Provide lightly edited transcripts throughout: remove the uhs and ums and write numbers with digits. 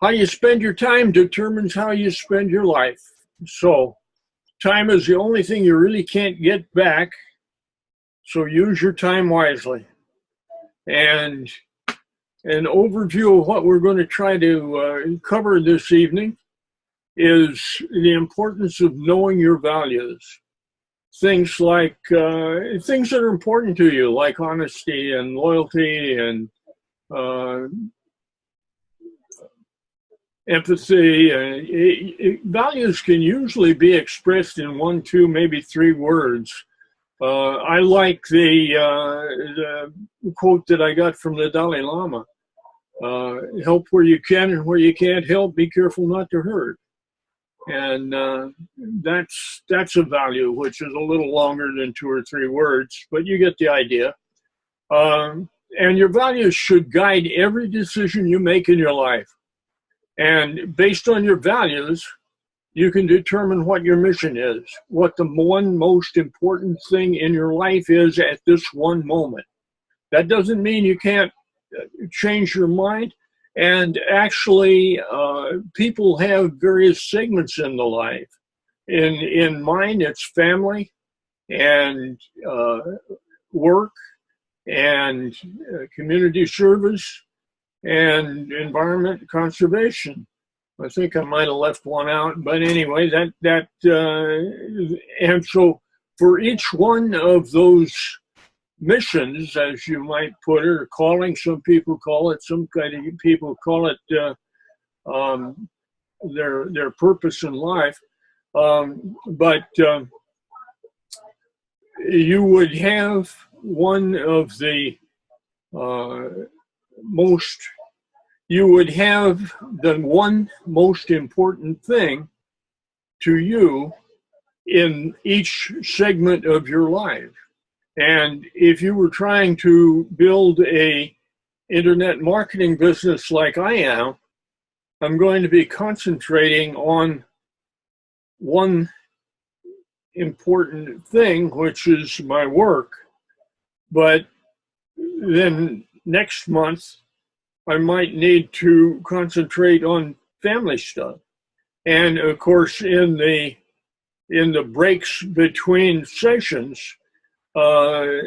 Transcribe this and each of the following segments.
How you spend your time determines how you spend your life. So time is the only thing you really can't get back. So use your time wisely. And an overview of what we're going to try to cover this evening is the importance of knowing your values. Things like things that are important to you, like honesty and loyalty and empathy. Values can usually be expressed in 1, 2, maybe 3 words. I like the quote that I got from the Dalai Lama. Help where you can, and where you can't help, be careful not to hurt. And that's a value, which is a little longer than 2 or 3 words, but you get the idea. And your values should guide every decision you make in your life. And based on your values, you can determine what your mission is, what the one most important thing in your life is at this one moment. That doesn't mean you can't change your mind. And actually, people have various segments in the life. In mine, it's family and work and community service and environment conservation. I think I might have left one out, but anyway, and so for each one of those missions, as you might put it, or calling, some people call it, some kind of people call it their purpose in life. But you would have one of the one most important thing to you in each segment of your life. And if you were trying to build a internet marketing business like I am, I'm going to be concentrating on one important thing, which is my work. But then next month, I might need to concentrate on family stuff. And of course, in the breaks between sessions, I'll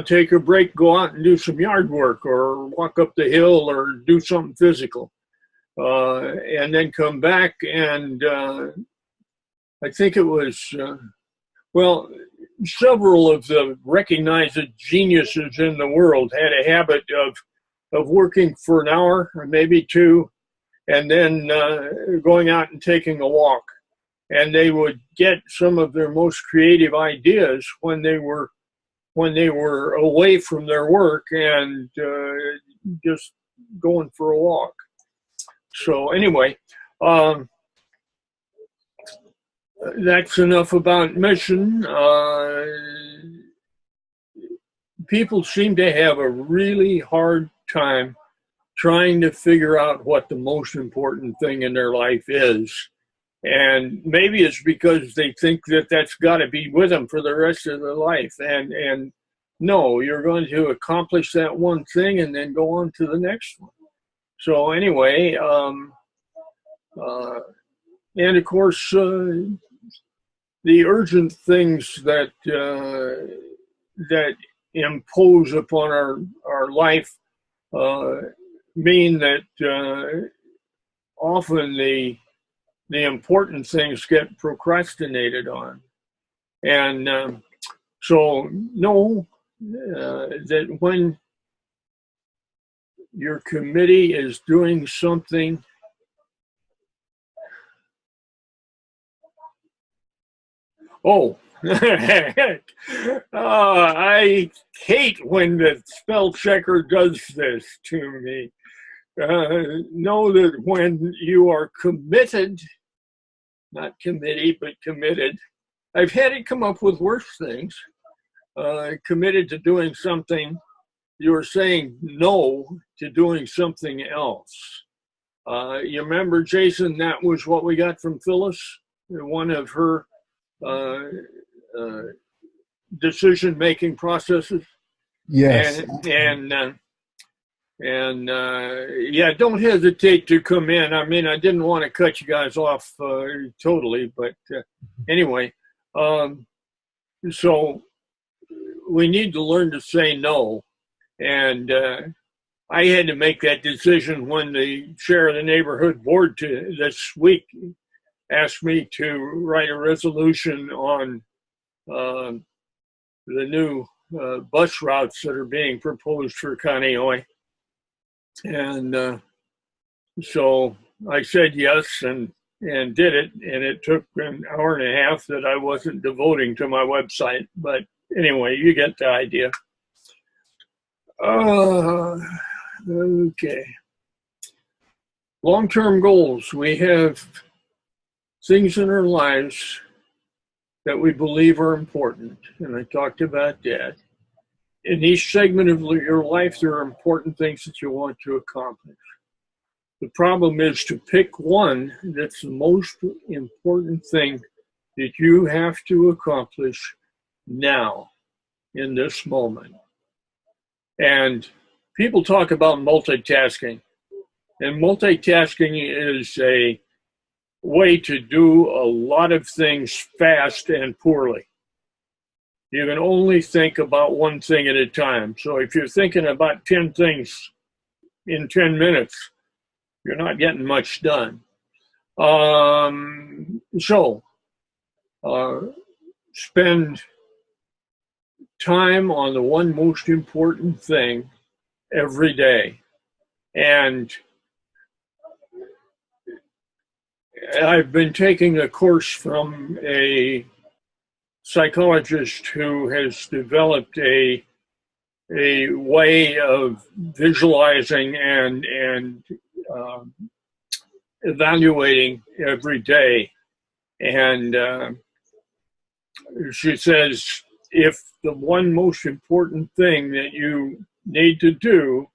take a break, go out and do some yard work or walk up the hill or do something physical. And then come back and I think it was, several of the recognized geniuses in the world had a habit of working for an hour or maybe 2 and then going out and taking a walk. And they would get some of their most creative ideas when they were away from their work and just going for a walk. So anyway, that's enough about mission. People seem to have a really hard time trying to figure out what the most important thing in their life is. And maybe it's because they think that that's got to be with them for the rest of their life. And no, you're going to accomplish that one thing and then go on to the next one. So anyway, and of course, the urgent things that that impose upon our life mean that often the important things get procrastinated on. And so know that when your committee is doing something I hate when the spell checker does this to me. Know that when you are committed, not committee, but committed. I've had it come up with worse things. Committed to doing something, you're saying no to doing something else. You remember, Jason, that was what we got from Phyllis, one of her decision-making processes. Yes. And And yeah, don't hesitate to come in. I mean, I didn't want to cut you guys off totally, but anyway, so we need to learn to say no. And I had to make that decision when the chair of the neighborhood board this week asked me to write a resolution on the new bus routes that are being proposed for Kaneohe. And so I said yes and did it. And it took an hour and a half that I wasn't devoting to my website. But anyway, you get the idea. Okay. Long-term goals. We have things in our lives that we believe are important. And I talked about that. In each segment of your life, there are important things that you want to accomplish. The problem is to pick one that's the most important thing that you have to accomplish now, in this moment. And people talk about multitasking. And multitasking is a way to do a lot of things fast and poorly. You can only think about one thing at a time. So if you're thinking about 10 things in 10 minutes, you're not getting much done. Spend time on the one most important thing every day. And I've been taking a course from a psychologist who has developed a way of visualizing and evaluating every day. And she says, if the one most important thing that you need to do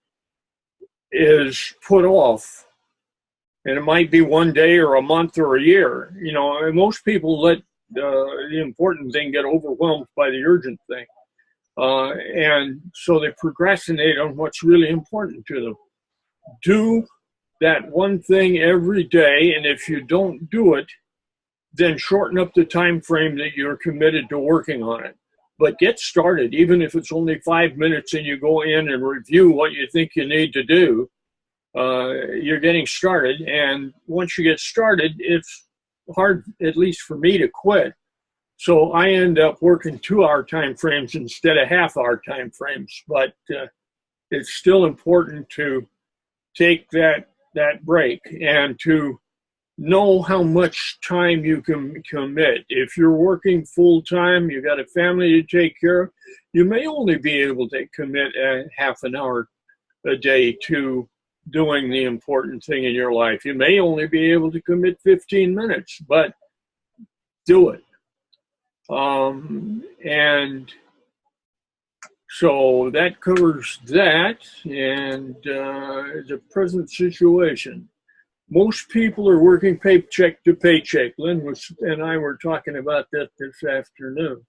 is put off, and it might be one day or a month or a year, you know, and most people let the important thing get overwhelmed by the urgent thing. And so they procrastinate on what's really important to them. Do that one thing every day, and if you don't do it, then shorten up the time frame that you're committed to working on it. But get started, even if it's only 5 minutes and you go in and review what you think you need to do. You're getting started, and once you get started, it's hard, at least for me, to quit. So I end up working 2-hour time frames instead of half-hour time frames. But it's still important to take that break and to know how much time you can commit. If you're working full-time, you've got a family to take care of, you may only be able to commit a half an hour a day to doing the important thing in your life. You may only be able to commit 15 minutes, but do it. And so that covers that, and the present situation. Most people are working paycheck to paycheck. Lynn and I were talking about that this afternoon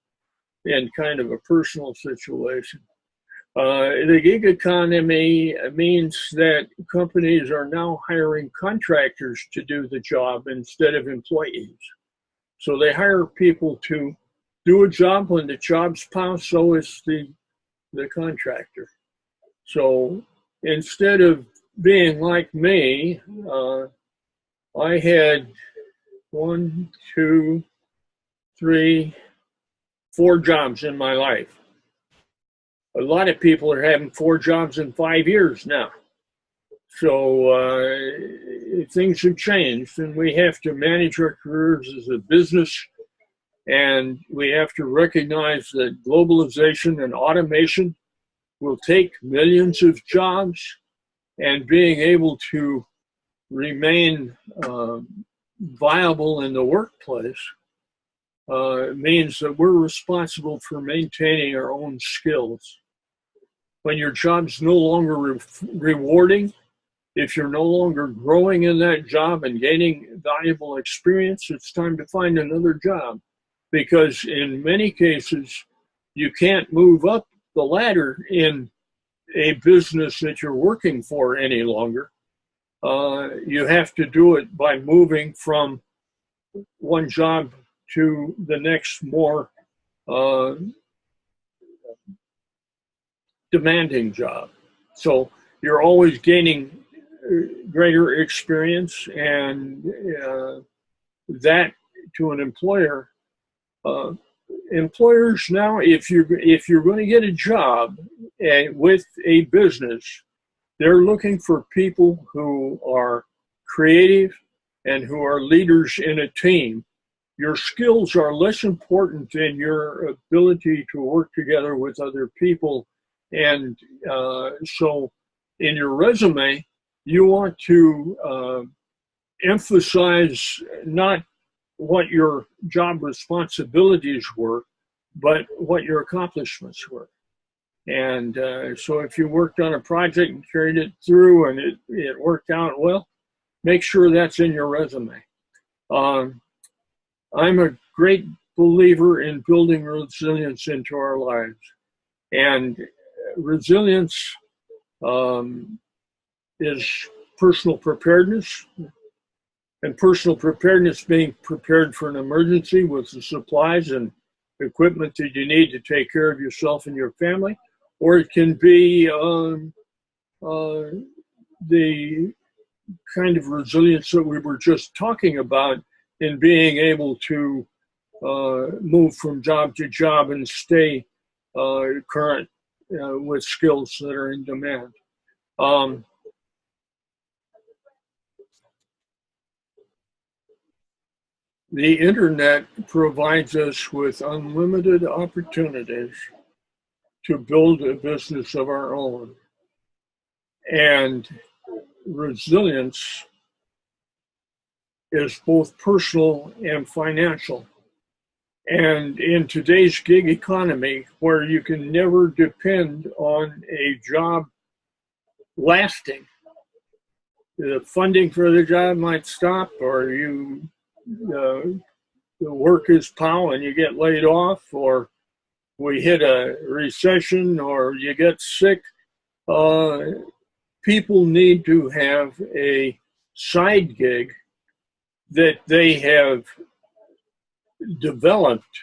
in kind of a personal situation. The gig economy means that companies are now hiring contractors to do the job instead of employees. So they hire people to do a job. When the job's piled, so is the contractor. So instead of being like me, I had 1, 2, 3, 4 jobs in my life. A lot of people are having 4 jobs in 5 years now. So things have changed, and we have to manage our careers as a business, and we have to recognize that globalization and automation will take millions of jobs, and being able to remain viable in the workplace means that we're responsible for maintaining our own skills. When your job's no longer rewarding, if you're no longer growing in that job and gaining valuable experience, it's time to find another job. Because in many cases, you can't move up the ladder in a business that you're working for any longer. You have to do it by moving from one job to the next more demanding job. So you're always gaining greater experience, and that to an employer. Employers now, if you're going to get a job with a business, they're looking for people who are creative and who are leaders in a team. Your skills are less important than your ability to work together with other people. And so in your resume, you want to emphasize not what your job responsibilities were, but what your accomplishments were. And so if you worked on a project and carried it through and it worked out well, make sure that's in your resume. I'm a great believer in building resilience into our lives. And resilience is personal preparedness. And personal preparedness being prepared for an emergency with the supplies and equipment that you need to take care of yourself and your family. Or it can be the kind of resilience that we were just talking about in being able to move from job to job and stay current with skills that are in demand. The internet provides us with unlimited opportunities to build a business of our own. And resilience is both personal and financial. And in today's gig economy, where you can never depend on a job lasting, the funding for the job might stop, or the work is pow and you get laid off, or we hit a recession, or you get sick. People need to have a side gig that they have developed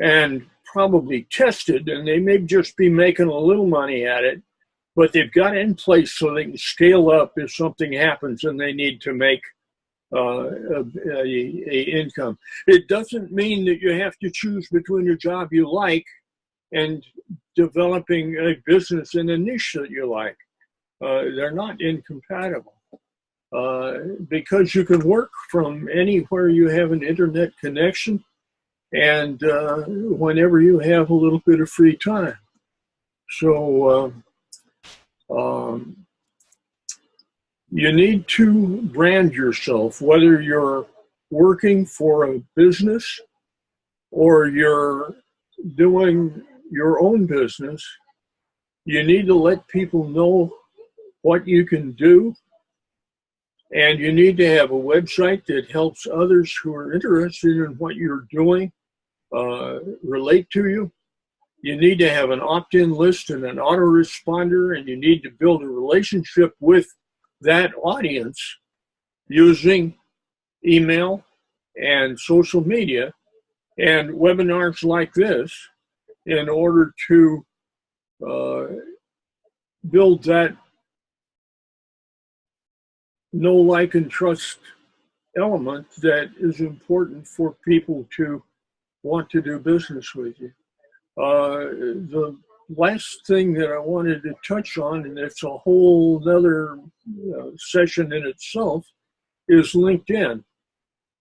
and probably tested, and they may just be making a little money at it, but they've got it in place so they can scale up if something happens and they need to make a income. It doesn't mean that you have to choose between a job you like and developing a business in a niche that you like. They're not incompatible. Because you can work from anywhere you have an internet connection and whenever you have a little bit of free time. So you need to brand yourself, whether you're working for a business or you're doing your own business. You need to let people know what you can do. And you need to have a website that helps others who are interested in what you're doing relate to you. You need to have an opt-in list and an autoresponder, and you need to build a relationship with that audience using email and social media and webinars like this in order to build that know, like, and trust element that is important for people to want to do business with you. The last thing that I wanted to touch on, and it's a whole other session in itself, is LinkedIn.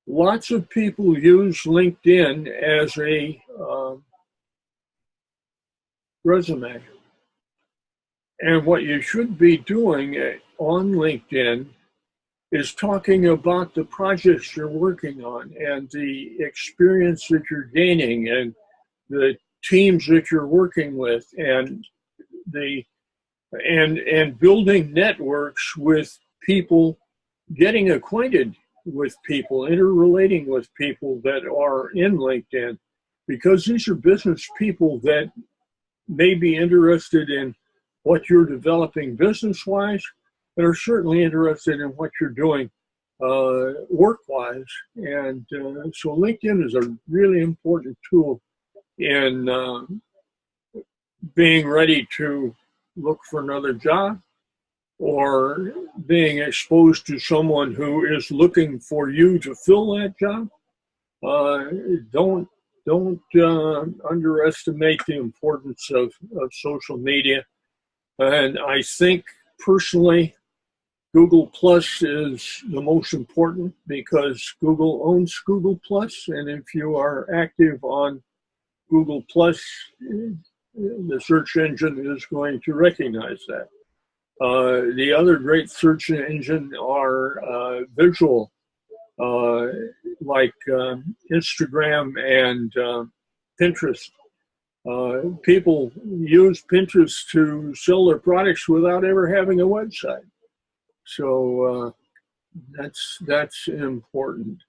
Lots of people use LinkedIn as a resume. And what you should be doing on LinkedIn is talking about the projects you're working on and the experience that you're gaining and the teams that you're working with and building networks with people, getting acquainted with people, interrelating with people that are in LinkedIn, because these are business people that may be interested in what you're developing business-wise, and are certainly interested in what you're doing work-wise. And so LinkedIn is a really important tool in being ready to look for another job, or being exposed to someone who is looking for you to fill that job. Don't underestimate the importance of social media. And I think personally, Google Plus is the most important, because Google owns Google Plus, and if you are active on Google Plus, the search engine is going to recognize that. The other great search engine are visual, like Instagram and Pinterest. People use Pinterest to sell their products without ever having a website. So that's important.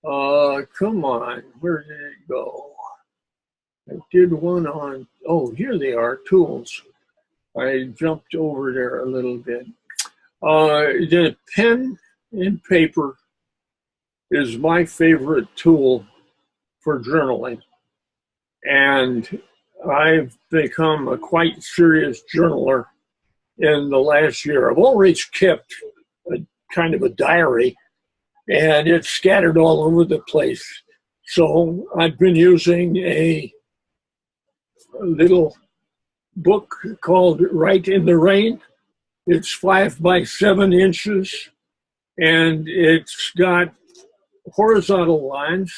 Come on, where did it go? I did one on, oh, here they are, tools. I jumped over there a little bit. The pen and paper is my favorite tool for journaling. And I've become a quite serious journaler in the last year. I've always kept a kind of a diary, and it's scattered all over the place. So I've been using a little book called Write in the Rain. It's 5 by 7 inches, and it's got horizontal lines,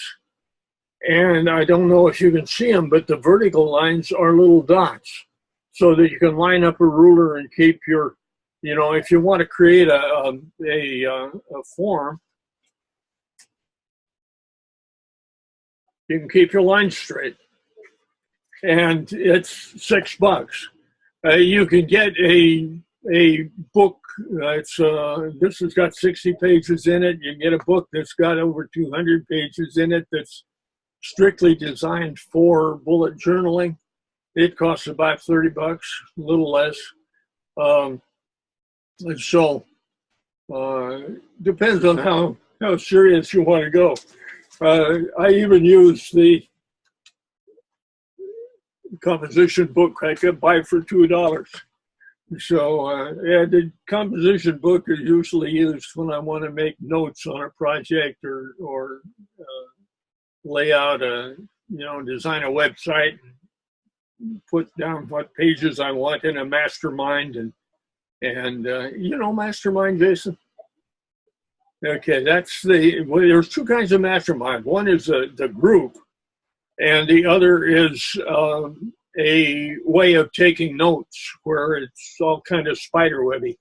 and I don't know if you can see them, but the vertical lines are little dots, so that you can line up a ruler and keep your, you know, if you want to create a form, you can keep your lines straight. And it's $6. You can get a book. This has got 60 pages in it. You can get a book that's got over 200 pages in it that's strictly designed for bullet journaling. It costs about $30, a little less. And so depends on how serious you want to go. I even use the composition book I could buy for $2. So yeah, the composition book is usually used when I want to make notes on a project, or lay out design a website, and put down what pages I want in a mastermind, and mastermind, Jason. Okay, there's two kinds of mastermind. One is the group, and the other is a way of taking notes where it's all kind of spiderwebby.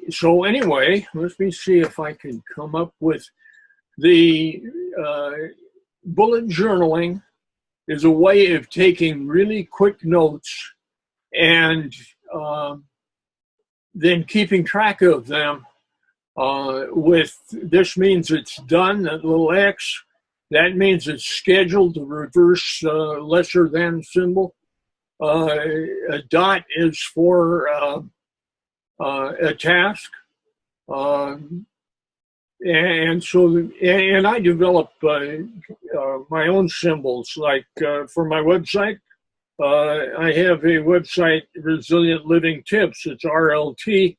So anyway, let me see if I can come up with the bullet journaling is a way of taking really quick notes and then keeping track of them. This means it's done, that little X. That means it's scheduled, the reverse lesser than symbol. A dot is for a task. And I develop my own symbols, like for my website. I have a website, Resilient Living Tips. It's RLT.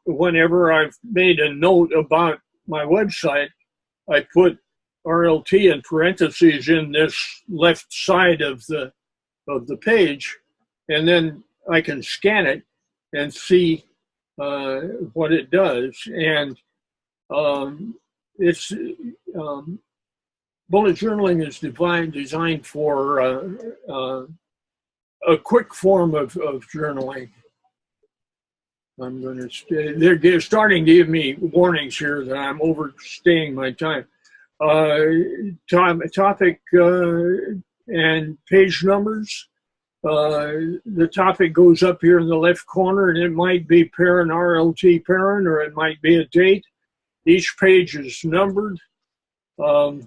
Whenever I've made a note about my website, I put RLT in parentheses in this left side of the page, and then I can scan it and see what it does. And it's bullet journaling is designed for a quick form of journaling. I'm going to they're starting to give me warnings here that I'm overstaying my time. Topic and page numbers. The topic goes up here in the left corner, and it might be parent, RLT parent, or it might be a date. Each page is numbered. The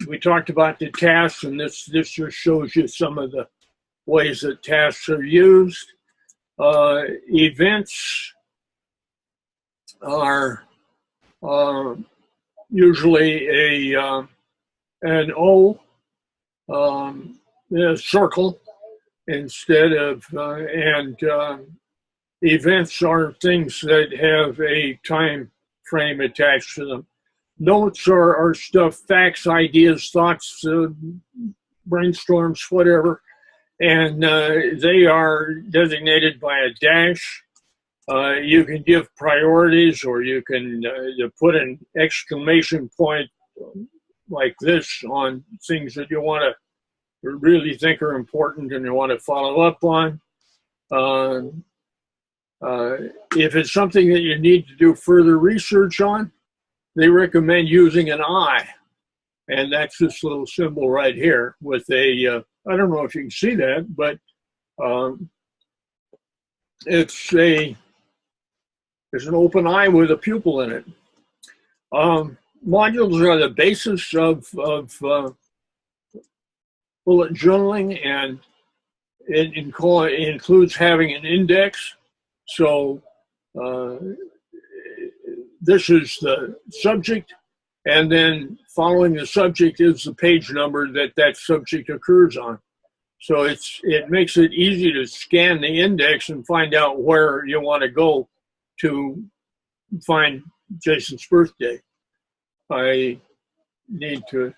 We talked about the tasks, and this just shows you some of the ways that tasks are used. Events are usually an O, a circle instead of, events are things that have a time frame attached to them. Notes are stuff, facts, ideas, thoughts, brainstorms, whatever, and they are designated by a dash. You can give priorities, or you can put an exclamation point like this on things that you want to really think are important and you want to follow up on. If it's something that you need to do further research on, they recommend using an I, and that's this little symbol right here with a, I don't know if you can see that, but it's an open eye with a pupil in it. Modules are the basis of bullet journaling, and it includes having an index. So this is the subject, and then following the subject is the page number that subject occurs on. So it makes it easy to scan the index and find out where you want to go to find Jason's birthday. I need to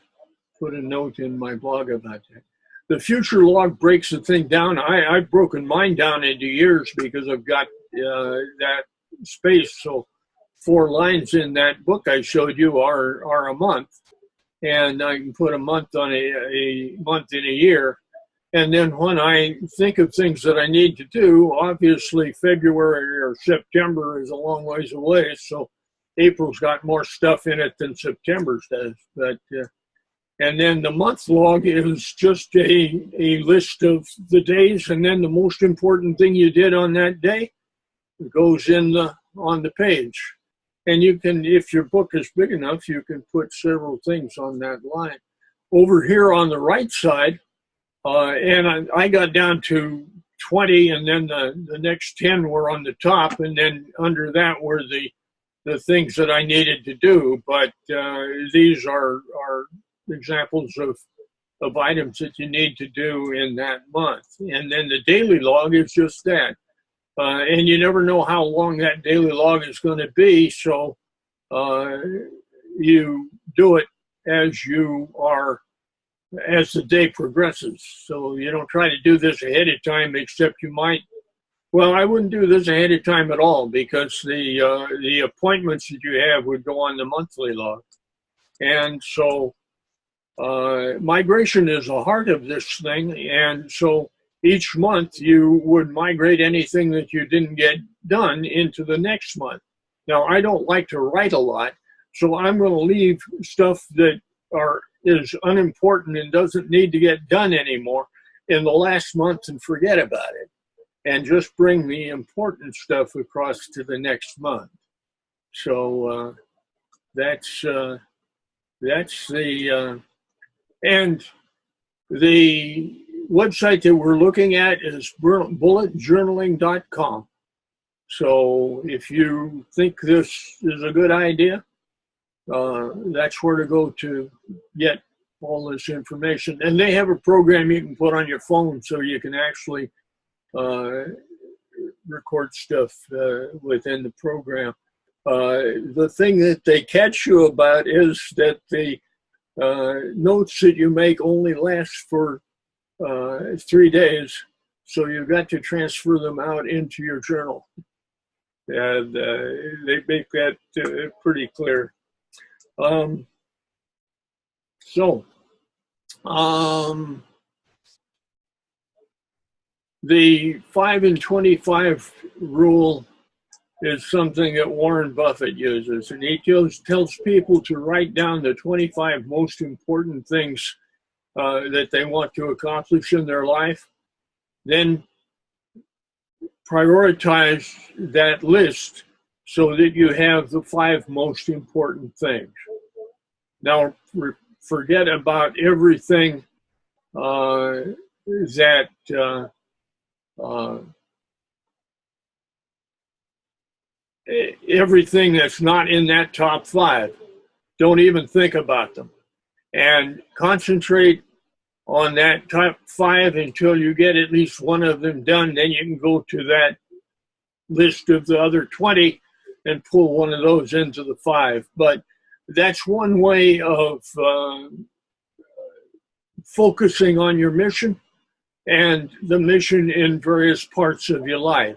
put a note in my blog about that. The future log breaks the thing down. I've broken mine down into years because I've got that space. So 4 lines in that book I showed you are a month, and I can put a month on a month in a year. And then when I think of things that I need to do, obviously February or September is a long ways away, so April's got more stuff in it than September's does. But and then the month log is just a list of the days, and then the most important thing you did on that day goes in on the page. And you can, if your book is big enough, you can put several things on that line. Over here on the right side, and I got down to 20, and then the next 10 were on the top, and then under that were the things that I needed to do. But these are examples of items that you need to do in that month. And then the daily log is just that. And you never know how long that daily log is going to be, so you do it as the day progresses. So you don't try to do this ahead of time, except you might. Well, I wouldn't do this ahead of time at all, because the appointments that you have would go on the monthly log. And so migration is the heart of this thing, and so each month you would migrate anything that you didn't get done into the next month. Now, I don't like to write a lot, so I'm going to leave stuff that is unimportant and doesn't need to get done anymore in the last month and forget about it, and just bring the important stuff across to the next month. So that's the and the website that we're looking at is bulletjournaling.com. So if you think this is a good idea, that's where to go to get all this information. And they have a program you can put on your phone, so you can actually record stuff within the program. The thing that they catch you about is that the notes that you make only last for 3 days, so you've got to transfer them out into your journal. And they make that pretty clear. The 5 and 25 rule is something that Warren Buffett uses, and he tells people to write down the 25 most important things that they want to accomplish in their life, then prioritize that list so that you have the 5 most important things. Now, forget about everything that everything that's not in that top 5. Don't even think about them, and concentrate on that top 5 until you get at least one of them done. Then you can go to that list of the other 20 and pull one of those into the 5. But that's one way of focusing on your mission and the mission in various parts of your life.